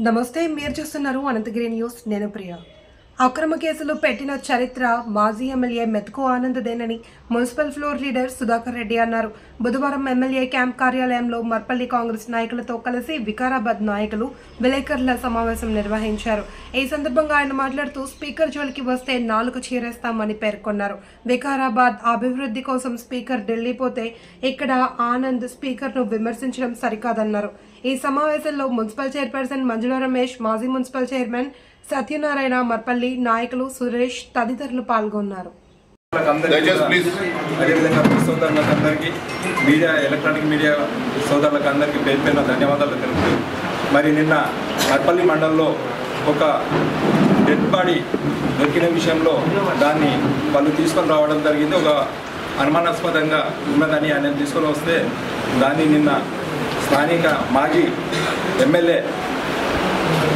నమస్తే, మీరు చూస్తున్నారు అనంతగిరి న్యూస్. నేను ప్రియ. అక్రమ కేసులు పెట్టిన చరిత్ర మాజీ ఎమ్మెల్యే మెతుకు ఆనందదేనని municipal floor leader Sudhakar Reddy అన్నారు. బుధవారం ఎమ్మెల్యే క్యాంప్ కార్యాలయంలో మర్పల్లి కాంగ్రెస్ నాయకులతో కలిసి వికారాబాద్ నాయకులు విలేకరుల సమావేశం నిర్వహించారు. ఈ సందర్భంగా ఆయన మాట్లాడుతూ స్పీకర్ జోలికి వస్తే నాలుగు చీరేస్తామని పేర్కొన్నారు. వికారాబాద్ అభివృద్ధి కోసం స్పీకర్ ఢిల్లీ పోతే ఇక్కడ ఆనంద్ స్పీకర్ను విమర్శించడం సరికాదన్నారు. ఈ సమావేశంలో మున్సిపల్ చైర్పర్సన్ మంజుల రమేష్, మాజీ మున్సిపల్ చైర్మన్ సత్యనారాయణ, మర్పల్లి నాయకులు సురేష్ తదితరులు పాల్గొన్నారు. అదేవిధంగా సోదరులందరికీ ఎలక్ట్రానిక్ మీడియా సోదరులకు అందరికీ పేరు పేరున ధన్యవాదాలు తెలుపుతూ, మరి నిన్న మర్పల్లి మండలంలో ఒక డెడ్ బాడీ దొరికిన విషయంలో దాన్ని వాళ్ళు తీసుకొని రావడం జరిగింది. ఒక అనుమానాస్పదంగా ఉన్నదని ఆయన తీసుకొని వస్తే దాన్ని నిన్న స్థానిక మాజీ ఎమ్మెల్యే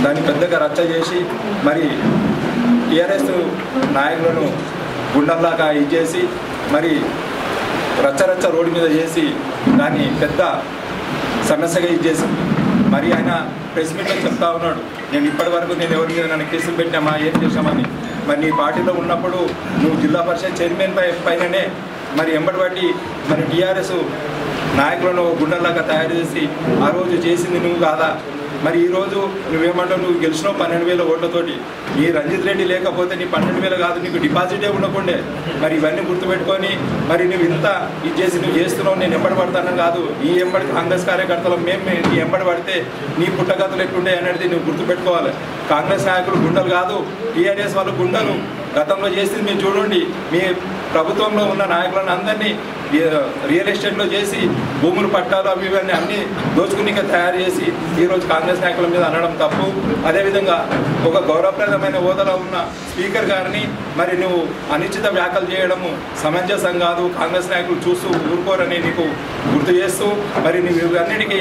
దాన్ని పెద్దగా రచ్చ చేసి మరి టీఆర్ఎస్ నాయకులను గుండల్లాగా ఇచ్చేసి మరి రచ్చ రోడ్డు మీద చేసి దాన్ని పెద్ద సమస్యగా ఇచ్చేసి మరి ఆయన ప్రెస్ మీట్లో చెప్తా ఉన్నాడు, నేను ఇప్పటి వరకు నేను ఎవరి మీద నన్ను కేసులు పెట్టినామా, ఏం చేసామని. మరి నీ పార్టీలో ఉన్నప్పుడు నువ్వు జిల్లా పరిషత్ చైర్మన్ పైననే మరి ఎంబడి మరి టీఆర్ఎస్ నాయకులను గుండెల్లాగా తయారు చేసి ఆ రోజు చేసింది నువ్వు కాదా? మరి ఈరోజు నువ్వేమంటావు, నువ్వు గెలిచినావు 12,000 ఓట్లతోటి. నీ రంజిత్ రెడ్డి లేకపోతే నీ 12,000 కాదు, నీకు డిపాజిటే ఉండకుండే. మరి ఇవన్నీ గుర్తుపెట్టుకొని మరి నువ్వు ఇంత ఇది చేసి నువ్వు చేస్తున్నావు, నేను ఎంబడి పడతానని కాదు. నీ ఎంబడి కాంగ్రెస్ కార్యకర్తలు మేము నీ ఎంబడి పడితే నీ పుట్టగతులు ఎట్లుండే అనేది నువ్వు గుర్తుపెట్టుకోవాలి. కాంగ్రెస్ నాయకులు గుండెలు కాదు, టీఆర్ఎస్ వాళ్ళు గుండెలు. గతంలో చేసింది మీరు చూడండి, మీ ప్రభుత్వంలో ఉన్న నాయకులను అందరినీ రియల్ ఎస్టేట్లో చేసి భూములు పట్టాలు అవి ఇవన్నీ అన్నీ దోచుకునిక తయారు చేసి ఈరోజు కాంగ్రెస్ నాయకుల మీద అనడం తప్పు. అదేవిధంగా ఒక గౌరవప్రదమైన హోదాలో ఉన్న స్పీకర్ గారిని మరి నువ్వు అనిశ్చిత వ్యాఖ్యలు చేయడము సమంజసం కాదు. కాంగ్రెస్ నాయకులు చూస్తూ ఊరుకోరని నీకు గుర్తు చేస్తూ మరి నువ్వు అన్నిటికీ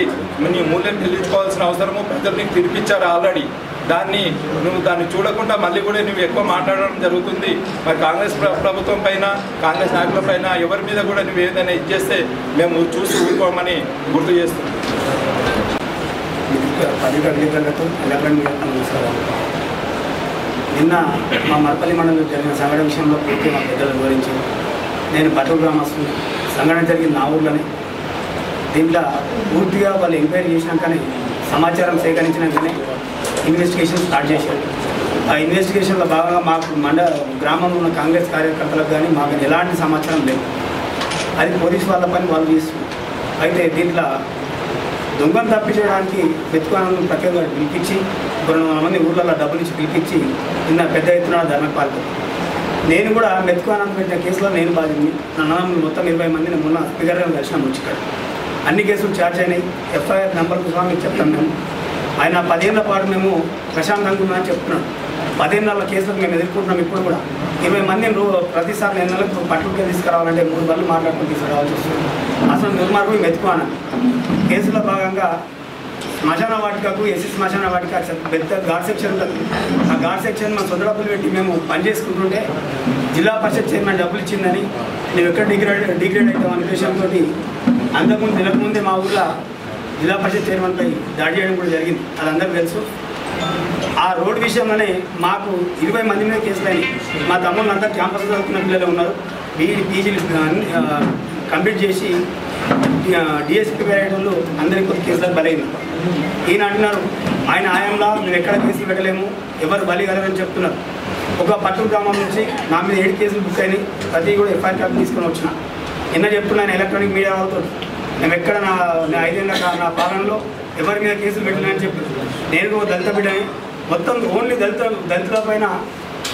నీ మూల్యం చెల్లించుకోవాల్సిన అవసరము ప్రజలు నీకు తినిపించారు ఆల్రెడీ. దాన్ని చూడకుండా మళ్ళీ కూడా నువ్వు ఎక్కువ మాట్లాడడం జరుగుతుంది. మరి కాంగ్రెస్ ప్రభుత్వం పైన, కాంగ్రెస్ నాయకుల పైన ఎవరి మీద కూడా నువ్వు ఏదైనా ఇచ్చేస్తే మేము చూసి ఊరుకోమని గుర్తు చేస్తున్నాం. నిన్న మా మర్పల్లి మండలంలో జరిగిన సంఘటన విషయంలో పూర్తి మా పెద్దల గురించి నేను పట్టణ గ్రామస్తు సంఘటన జరిగింది నా ఊర్లోనే. దీంట్లో పూర్తిగా వాళ్ళు ఎంక్వైరీ చేసినాకనే సమాచారం సేకరించినాకనే ఇన్వెస్టిగేషన్ స్టార్ట్ చేశారు. ఆ ఇన్వెస్టిగేషన్లో భాగంగా మాకు గ్రామంలో ఉన్న కాంగ్రెస్ కార్యకర్తలకు కానీ మాకు ఎలాంటి సమాచారం లేదు. అది పోలీసు వాళ్ళ పని వాళ్ళు చేస్తున్నారు. అయితే దీంట్లో దొంగను తప్పించడానికి మెతుకులను ప్రత్యేకంగా పిలిపించి 200 మంది ఊళ్ళలో డబ్బులు ఇచ్చి పిలిపించి నిన్న పెద్ద ఎత్తున ధర్మకు పాల్గొన్నాను. నేను కూడా మెతుకులను పెట్టిన కేసులో నేను బాధింది. నా మొత్తం 20 మందిని మొన్న స్పీకర్ గారిని కలిసిన ముచ్చికాడు. అన్ని కేసులు ఛార్జ్ అయినాయి. ఎఫ్ఐఆర్ నెంబర్ కూడా మీకు చెప్తాం. మేము ఆయన 10 ఏళ్ల పాటు మేము ప్రశాంతంగా ఉన్నామని చెప్తున్నాడు. 10 ఏళ్ళ కేసులకు మేము ఎదుర్కొంటున్నాం. ఇప్పుడు కూడా 20 మందిని ప్రతిసారి 2 నెలలకు పట్టుకుని తీసుకురావాలంటే 3 బళ్ళు మాట్లాడుకుని తీసుకురావాల్సి వస్తుంది. అసలు దుర్మార్గం మెతుకువాన కేసులో భాగంగా శ్మశాన వాటికకు ఎస్సీ శ్మశాన వాటిక పెద్ద ఘాట్ సెక్షన్ ఉంటుంది. ఆ ఘాట్ సెక్షన్ మా సొంత డబ్బులు పెట్టి మేము పనిచేసుకుంటుంటే జిల్లా పరిషత్ చైర్మన్ డబ్బులు ఇచ్చిందని నువ్వు ఎక్కడ డిగ్రేడ్ అవుతామనే ఉద్దేశంతో అంతకుముందు నెలకుముందే మా ఊళ్ళో జిల్లా పరిషత్ చైర్మన్పై దాడి చేయడం కూడా జరిగింది. అది అందరికీ తెలుసు. ఆ రోడ్డు విషయంలోనే మాకు 20 మంది మీద కేసులు అయినాయి. మా తమ్ముళ్ళు అంతా క్యాంపస్ చదువుకున్న పిల్లలు ఉన్నారు. బీఈడి పీజీలు కంప్లీట్ చేసి డిఎస్పీ వేరేటోళ్ళు అందరికీ కొద్ది కేసులకు బలైంది. ఈయన అంటున్నారు ఆయన ఆయంలో మేము ఎక్కడ కేసులు పెట్టలేము, ఎవరు బలి కలరని చెప్తున్నారు. ఒక పట్టణ గ్రామం నుంచి నా మీద 7 కేసులు బుక్ అయినాయి. ప్రతి కూడా ఎఫ్ఐఆర్ కాపీ తీసుకొని వచ్చిన. నిన్న చెప్తున్నాను ఎలక్ట్రానిక్ మీడియా వాళ్ళతో, మేము ఎక్కడ నా 5 ఏళ్ళ నా పాలనలో ఎవరి మీద కేసులు పెట్టలేని చెప్పి. నేను దళిత బిడ్డని. మొత్తం ఓన్లీ దళితుల పైన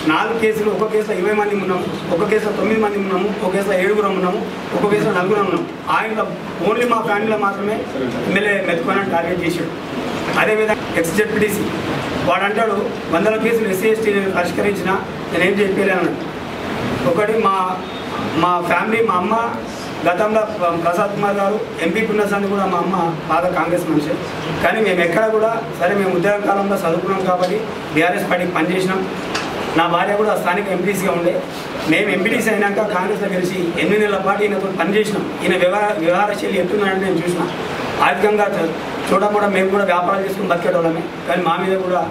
4 కేసులు. ఒక కేసులో 20 మంది ఉన్నాము, ఒక కేసులో 9 మంది ఉన్నాము, ఒక కేసులో 7 ఉన్నాము, ఒక కేసులో 4 ఉన్నాము. ఆయన ఓన్లీ మా ఫ్యామిలీలో మాత్రమే ఎమ్మెల్యే మెతుకోనని టార్గెట్ చేశాడు. అదేవిధంగా ఎక్స్జెడ్పీటీసీ వాడు అంటాడు 100 కేసులు ఎస్సీ ఎస్టీ పరిష్కరించిన నేనేం చెప్పలేను. ఒకటి మా ఫ్యామిలీ, మా అమ్మ గతంలో ప్రసాద్ కుమార్ గారు ఎంపీ పుణ్యసాన్ని కూడా మా అమ్మ బాగా కాంగ్రెస్ మనిషి. కానీ మేము ఎక్కడ కూడా సరే మేము ఉద్యోగ కాలంలో చదువుకున్నాం కాబట్టి బీఆర్ఎస్ పార్టీకి పనిచేసినాం. నా భార్య కూడా స్థానిక ఎంపీసీగా ఉండే. మేము ఎంపీటీసీ అయినాక కాంగ్రెస్లో కలిసి 8 నెలల పాటు ఈయనతో పనిచేసినాం. ఈయన వ్యవహార శైలి ఎట్లున్నాడని నేను చూసిన. ఆర్థికంగా చూడకుండా మేము కూడా వ్యాపారాలు చేసుకుని బతికేటోళ్ళమే. కానీ మా మీద కూడా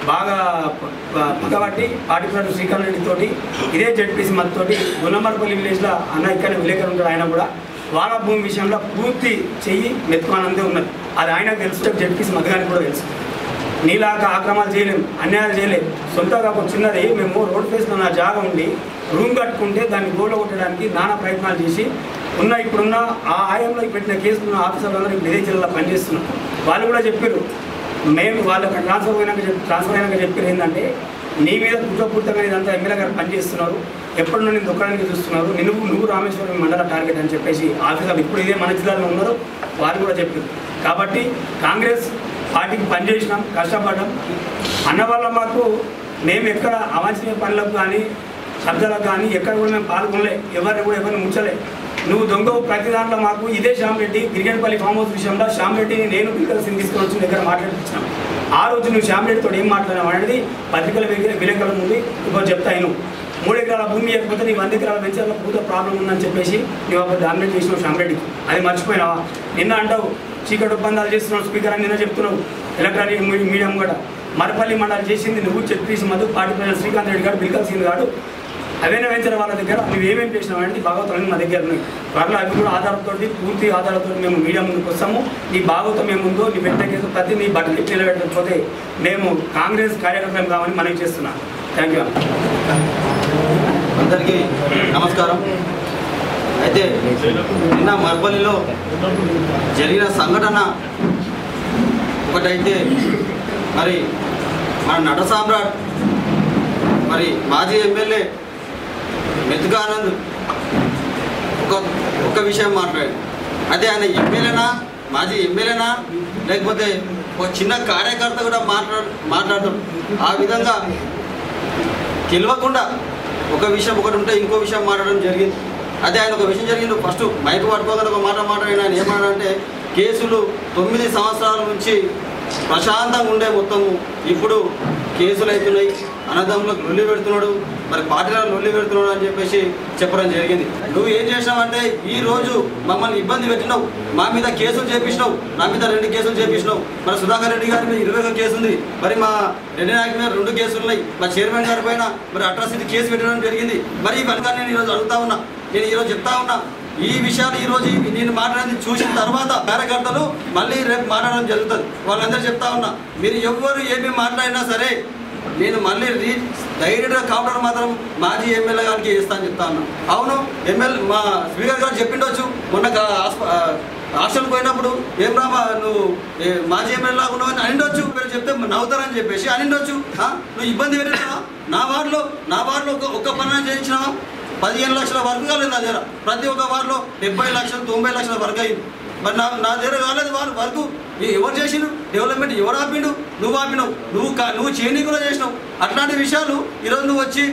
బాగా పగబట్టి పాటిపురం శ్రీకాంత్ రెడ్డి తోటి ఇదే జడ్పీసీ మద్దతోటి గున్నమరపల్లి విలేజ్లో అన్న ఇక్కడ విలేకరు ఉంటాడు. ఆయన కూడా వాళ్ళ భూమి విషయంలో పూర్తి చెయ్యి మెత్తుకోనందే ఉన్నది. అది ఆయనకు తెలుసు, జడ్పీసీ మద్దగానికి కూడా తెలుసు. నీలాగా ఆక్రమాలు చేయలేము, అన్యాయాలు చేయలేము. సొంతగా ఒక చిన్నది మేము రోడ్ ఫేస్లో నా జాగా ఉండి రూమ్ కట్టుకుంటే దాన్ని గోడ కొట్టడానికి నానా ప్రయత్నాలు చేసి ఇప్పుడున్న ఆ ఆయంలో పెట్టిన కేసుకున్న ఆఫీసర్లందరూ ఇదే జిల్లాలో పనిచేస్తున్నాం. వాళ్ళు కూడా చెప్పారు, మేము వాళ్ళకి ట్రాన్స్ఫర్ అయినాక చెప్పారు ఏంటంటే నీ మీద కుట్రపూర్తంగా ఇదంతా ఎమ్మెల్యే గారు పనిచేస్తున్నారు, ఎప్పుడు నేను దుఃఖానికి చూస్తున్నారు, నువ్వు రామేశ్వరం మండల టార్గెట్ అని చెప్పేసి ఆఫీసర్లు ఇప్పుడు ఇదే మన జిల్లాలో ఉన్నారు, వాళ్ళు కూడా చెప్పారు. కాబట్టి కాంగ్రెస్ పార్టీకి పనిచేసినాం, కష్టపడ్డాం. అన్న వల్ల మాకు మేము ఎక్కడ అవాంఛనీయ పనులకు కానీ శబ్దాలకు కానీ ఎక్కడ కూడా మేము పాల్గొనలే, ఎవరిని ముంచలే. నువ్వు దొంగ ప్రతి దాంట్లో మాకు ఇదే శ్యామరెడ్డి గిరిగేనపల్లి ఫామ్ హౌస్ విషయంలో శ్యామరెడ్డిని నేను పిల్లలు తీసుకొని వచ్చి దగ్గర మాట్లాడిపించాను. ఆ రోజు నువ్వు శ్యామరెడ్డితో ఏం మాట్లాడావు అనేది పత్రికల విలేకరుల ముందు ఇప్పుడు చెప్తాను. 3 ఎకరాల భూమి ఇవ్వకపోతే నీ 100 ఎకరాల వెంచర్లో పూర్త ప్రాబ్లం ఉందని చెప్పేసి నువ్వు అప్పుడు డామినేట్ చేసినావు శ్యామరెడ్డికి. అది మర్చిపోయినావా? నిన్న అంటావు చీకటి ఒప్పందాలు చేస్తున్నావు స్పీకర్ అని నిన్న చెప్తున్నావు. ఎలక్ట్రానిక్ మీడియం కూడా మరపల్లి మండలి చేసింది నువ్వు, చెప్పేసి మధు పార్టీ ప్రెసిడెంట్ శ్రీకాంత్ రెడ్డి గారు, బిల్కల్ సింగ్ గారు, అవేనా వెంచర్ వాళ్ళ దగ్గర నువ్వు ఏమేమి చేసినావు అనేది భాగవతాలు మా దగ్గర ఉన్నాయి. త్వరలో అవి కూడా ఆధారంతో పూర్తి ఆధారంతో మేము మీడియా ముందుకు వస్తాము. నీ భాగవతం ఏముందో నీ వెంట కేసు ప్రతి నీ బట్టలు నిలబెట్టకపోతే మేము కాంగ్రెస్ కార్యకర్తలు కావాలని మనవి చేస్తున్నాం. Thank you. అందరికీ నమస్కారం. అయితే నిన్న మరపల్లిలో జరిగిన సంఘటన ఒకటైతే మరి మన నట సామ్రాట్ మరి మాజీ ఎమ్మెల్యే మెతుకానంద్ ఒక విషయం మాట్లాడాడు. అదే ఆయన ఎమ్మెల్యేనా, మాజీ ఎమ్మెల్యేనా, లేకపోతే ఒక చిన్న కార్యకర్త కూడా మాట్లాడతాం. ఆ విధంగా తెలియకుండా ఒక విషయం ఒకటి ఉంటే ఇంకో విషయం మాట్లాడడం జరిగింది. అదే ఆయన ఒక విషయం జరిగింది. ఫస్ట్ మైకు పట్టుకోగానే ఒక మాట్లాడిన ఆయన ఏమన్నాడంటే కేసులు 9 సంవత్సరాల నుంచి ప్రశాంతంగా ఉండే మొత్తము ఇప్పుడు కేసులు అవుతున్నాయి, అన్నదమ్ములకు లొల్లి పెడుతున్నాడు, మరి పార్టీలకు లొల్లి పెడుతున్నాడు అని చెప్పేసి చెప్పడం జరిగింది. నువ్వు ఏం చేసినావంటే ఈరోజు మమ్మల్ని ఇబ్బంది పెట్టినావు, మా మీద కేసులు చేపించినావు, నా మీద 2 కేసులు చేపించినావు. మరి సుధాకర్ రెడ్డి గారి మీద 21 కేసు ఉంది, మరి మా రెడ్డి నాయక్ మీద 2 కేసులు ఉన్నాయి, మా చైర్మన్ గారి పైన మరి అట్రాసిటీ కేసు పెట్టడం జరిగింది. మరి ఈ ఫలితాన్ని నేను ఈరోజు అడుగుతా ఉన్నా, నేను ఈరోజు చెప్తా ఉన్నా. ఈ విషయాలు ఈరోజు నేను మాట్లాడింది చూసిన తర్వాత కార్యకర్తలు మళ్ళీ రేపు మాట్లాడడం జరుగుతుంది. వాళ్ళందరూ చెప్తా ఉన్నా, మీరు ఎవరు ఏమి మాట్లాడినా సరే నేను మళ్ళీ డైరెక్ట్గా కావడం మాత్రం మాజీ ఎమ్మెల్యే గారికి చేస్తాను చెప్తా ఉన్నా. అవును, మా స్పీకర్ గారు చెప్పిండొచ్చు, మొన్న హాస్టల్ పోయినప్పుడు ఏం రామా నువ్వు మాజీ ఎమ్మెల్యేలా ఉన్నావు అని అనిండొచ్చు, మీరు చెప్తే నవ్వుతారని చెప్పేసి అనిండొచ్చు. నువ్వు ఇబ్బంది పెట్టినావా? నా వార్డులో ఒక్క పని చేయించినావా? 15 లక్షల వర్క్ కాలేదు నా దగ్గర. ప్రతి ఒక్క వార్డులో 70 లక్షలు 90 లక్షల వర్క్ అయింది. మరి నా దగ్గర కాలేదు వాళ్ళు వర్క్. ఎవరు చేసిండు డెవలప్మెంట్? ఎవరు ఆపిండు? నువ్వు ఆపినావు. నువ్వు చేయని కూడా చేసినావు. అట్లాంటి విషయాలు ఈరోజు నువ్వు వచ్చి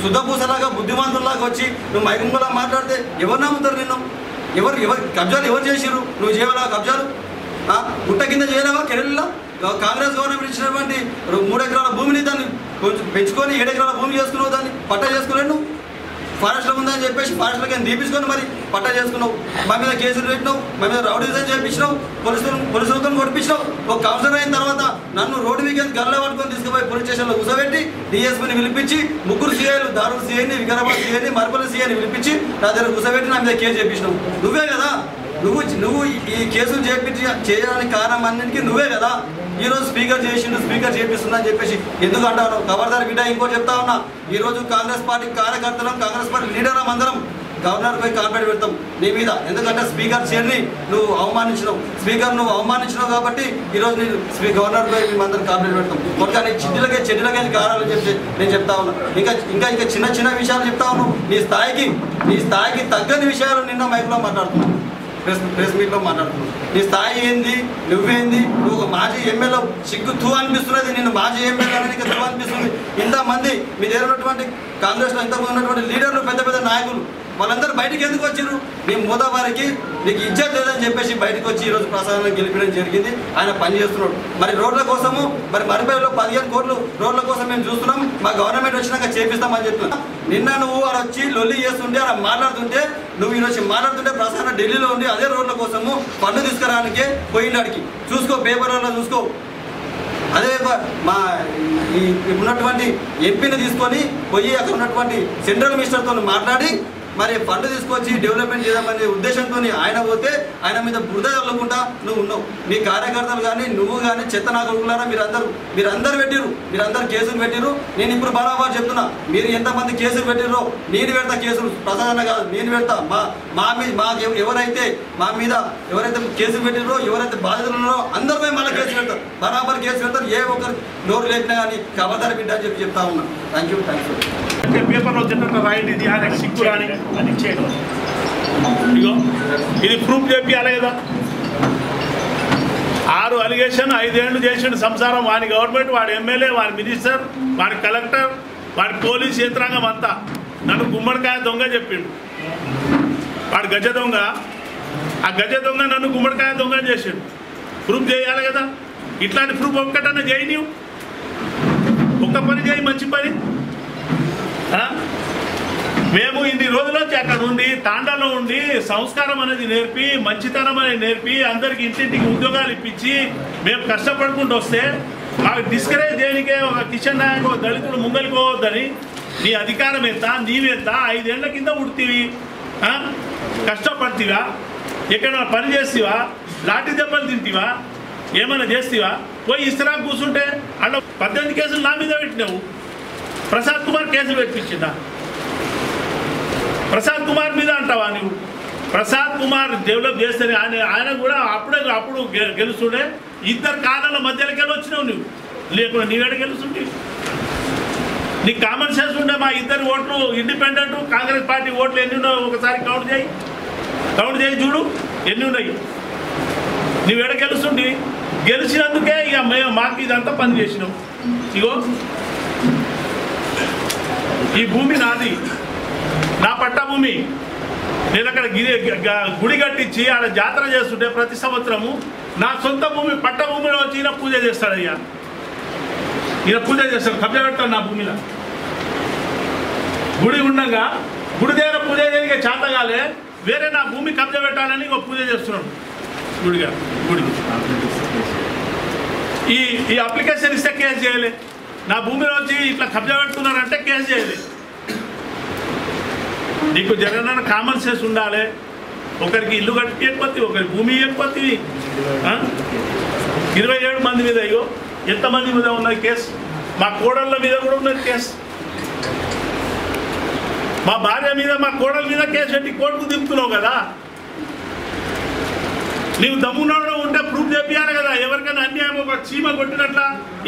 శుద్ధపూసలాగా బుద్ధిమంతుల్లాగా వచ్చి నువ్వు మైకుంగలా మాట్లాడితే ఎవరు నమ్ముతారు నిన్ను? ఎవరు కబ్జాలు ఎవరు చేసిరు? నువ్వు చేయవలా కబ్జాలు? గుట్ట కింద చేయలేవా? కెరళలో కాంగ్రెస్ గవర్నమెంట్ ఇచ్చినటువంటి 3 ఎకరాల భూమిని దాన్ని కొంచెం పెంచుకొని 7 ఎకరాల భూమి చేసుకున్నావు, దాన్ని పట్టా చేసుకున్నావు. నువ్వు ఫారెస్ట్లో ఉందని చెప్పేసి ఫారెస్ట్లోకి దీపించుకొని మరి పట్టా చేసుకున్నావు. మా మీద కేసులు పెట్టినావు, మా మీద రౌడీజం చేయించినావు, పోలీసులతో కొట్టించినావు. ఒక కౌన్సిలర్ అయిన తర్వాత నన్ను రోడ్డు మీద గల్ల పట్టుకొని తీసుకుపోయి పోలీస్ స్టేషన్లో కూర్చోబెట్టి డిఎస్పీని పిలిపించి 3 సీఐలు, దారుడు సీఐని, వికారాబాద్ సీఐని, మరపల్లి సీఐని పిలిపించి నా దగ్గర కూర్చోబెట్టి నా మీద కేసు చేయించినావు. నువ్వే కదా. నువ్వు ఈ కేసులు చేయడానికి కారణం అన్నింటికీ నువ్వే కదా. ఈరోజు స్పీకర్ చేపిస్తుందని చెప్పేసి ఎందుకు అంటావు? ఖబర్దార్ బిడ్డ. ఇంకో చెప్తా ఉన్నా, ఈరోజు కాంగ్రెస్ పార్టీ కార్యకర్తలం, కాంగ్రెస్ పార్టీ లీడర్లం అందరం గవర్నర్ పై కాంప్లైంట్ పెడతాం నీ మీద. ఎందుకంటే స్పీకర్ చైర్ని నువ్వు అవమానించినావు కాబట్టి ఈరోజు నేను గవర్నర్ పై మేమందరం కాంప్లైంట్ పెడతాం. కానీ చెడ్డలకే కారాలని చెప్పి నేను చెప్తా ఉన్నా. ఇంకా చిన్న విషయాలు చెప్తా ఉన్నావు. నీ స్థాయికి తగ్గని విషయాలు నిన్న మైక్లో మాట్లాడుతున్నావు, ప్రెస్ మీట్లో మాట్లాడుతున్నావు. నీ స్థాయి ఏంది? నువ్వేంది? నువ్వు ఒక మాజీ ఎమ్మెల్యే. సిగ్గు తూ అనిపిస్తున్నది. నేను మాజీ ఎమ్మెల్యే అనేది తూ అనిపిస్తుంది. ఇంతమంది మీ దగ్గర ఉన్నటువంటి కాంగ్రెస్లో ఇంతమంది ఉన్నటువంటి లీడర్లు, పెద్ద నాయకులు వాళ్ళందరూ బయటికి ఎందుకు వచ్చారు? నీ మూదాబారికి నీకు ఇజ్జత్ లేదని చెప్పేసి బయటకు వచ్చి ఈరోజు ప్రసాదాన్ని గెలిపడం జరిగింది. ఆయన పని చేస్తున్నాడు. మరి రోడ్ల కోసము మరి మరిపేలో 15 కోట్లు రోడ్ల కోసం మేము చూస్తున్నాం. మా గవర్నమెంట్ వచ్చినాక చేపిస్తామని చెప్తున్నా. నిన్న నువ్వు అలా వచ్చి లొల్లి చేస్తుంటే అలా మాట్లాడుతుంటే నువ్వు ఈరోజు మాట్లాడుతుంటే ప్రసాదం ఢిల్లీలో ఉండి అదే రోడ్ల కోసము పన్ను తీసుకురానికే పోయినాడికి చూసుకో, పేపర్లలో చూసుకో. అదే మా ఈ ఉన్నటువంటి ఎంపీని తీసుకొని పోయి అక్కడ ఉన్నటువంటి సెంట్రల్ మినిస్టర్తో మాట్లాడి మరి ఫండ్ తీసుకొచ్చి డెవలప్మెంట్ చేద్దామనే ఉద్దేశంతో ఆయన పోతే ఆయన మీద బురద చల్లకుండా నువ్వు ఉన్నావు. నీ కార్యకర్తలు కానీ నువ్వు కానీ చెత్త నాగరుకులారా మీరందరూ పెట్టిరు, మీరందరూ కేసులు పెట్టిరు. నేను ఇప్పుడు బరాబర్ చెప్తున్నా, మీరు ఎంతమంది కేసులు పెట్టిరో నేను పెడతా కేసులు. ప్రసాదన కాదు, నేను పెడతా. ఎవరైతే మా మీద ఎవరైతే కేసులు పెట్టిరో, ఎవరైతే బాధితులు ఉన్నారో అందరిపై మళ్ళీ కేసు పెడతారు, బరాబర్ కేసు పెడతారు. ఏ ఒక్కరు నోరు లేపినా కానీ కబద్దారి బిడ్డ అని చెప్తా ఉన్నా. Thank you. పేపర్లో వచ్చినట్టు రాయండి, ఇది ఆయన సిగ్గు రాని అని చేయడం. ఇగో ఇది ప్రూఫ్ చేయాలి కదా. 6 అలిగేషన్ 5 ఏళ్ళు చేసిన సంసారం. వాడి గవర్నమెంట్, వాడి ఎమ్మెల్యే, వాడి మినిస్టర్, వాడి కలెక్టర్, వాడి పోలీస్ యంత్రాంగం అంతా నన్ను గుమ్మడికాయ దొంగ చెప్పిండు. వాడు గజ దొంగ. ఆ గజ దొంగ నన్ను గుమ్మడికాయ దొంగ చేసాడు. ప్రూఫ్ చేయాలి కదా. ఇట్లాంటి ప్రూఫ్ ఒక్కటన్నా చేయి. నీవు ఒక్క పని చేయి, మంచి పని. మేము ఇన్ని రోజుల నుంచి అక్కడ ఉండి తాండాలో ఉండి సంస్కారం అనేది నేర్పి, మంచితనం అనేది నేర్పి, అందరికి ఇంటింటికి ఉద్యోగాలు ఇప్పించి మేము కష్టపడుకుంటూ వస్తే మాకు డిస్కరేజ్ చేయడానికే ఒక కిషన్ నాయక్, ఒక దళితులు ముంగలిపోవద్దని నీ అధికారం ఎంత, నీవెంత? 5 ఏళ్ల కింద ఉడితివి, కష్టపడుతీవా, ఎక్కడైనా పని చేస్తేవా, లాఠీ దెబ్బలు తింటివా, ఏమైనా చేస్తేవా? పోయి ఇస్తరా కూర్చుంటే అలా 18 కేసులు నా మీద పెట్టినావు. ప్రసాద్ కుమార్ కేసు పెట్టించిందా? ప్రసాద్ కుమార్ మీద అంటావా నువ్వు? ప్రసాద్ కుమార్ డెవలప్ చేస్తేనే ఆయన కూడా అప్పుడు గెలుస్తుండే. 2 కాలాల మధ్యలోకి వెళ్ళి వచ్చినావు నువ్వు. లేకుండా నీవేడ గెలుస్తుంటే నీకు కామన్ సెన్స్ ఉండే. మా 2 ఓట్లు ఇండిపెండెంట్, కాంగ్రెస్ పార్టీ ఓట్లు ఎన్ని ఉన్నాయో ఒకసారి కౌంట్ చేయి చూడు ఎన్ని ఉన్నాయి. నువ్వేడ గెలుస్తుంటే గెలిచినందుకే ఇక మాకు ఇదంతా పని చేసినావు. ఇగో ఈ భూమి నాది, నా పట్ట భూమి. నేను అక్కడ గుడి కట్టించి ఆడ జాతర చేస్తుంటే ప్రతి సంవత్సరము నా సొంత భూమి పట్ట భూమిలో వచ్చి ఈయన పూజ చేస్తాడు. ఈయన పూజ చేస్తాడు, కబ్జా పెడతాడు నా భూమిలో. గుడి ఉండగా గుడి దగ్గర పూజ చేయడానికి చేతగాలే, వేరే నా భూమి కబ్జా పెట్టాలని ఒక పూజ చేస్తున్నాడు గుడికి. ఈ అప్లికేషన్ ఇస్తే కేసు చేయలే. నా భూమిలో వచ్చి ఇట్లా కబ్జా పెడుతున్నారంటే కేసు చేయలే. నీకు జగనన్న కామన్ సెన్స్ ఉండాలి. ఒకరికి ఇల్లు కట్టి ఎక్కువతి, ఒకరికి భూమి ఎక్కువతి. 27 మంది మీద అయ్యో ఎంతమంది మీద ఉన్నది కేసు? మా కోడళ్ళ మీద కూడా ఉన్నది కేసు. మా భార్య మీద, మా కోడళ్ళ మీద కేసు పెట్టి కోర్టుకు దింపుతున్నావు కదా. నీవు దమ్మున్నాడు ఉంటే ప్రూఫ్ చేయాలి కదా. ఎవరికైనా అన్యాయం ఒక చీమ కొట్టినట్ల,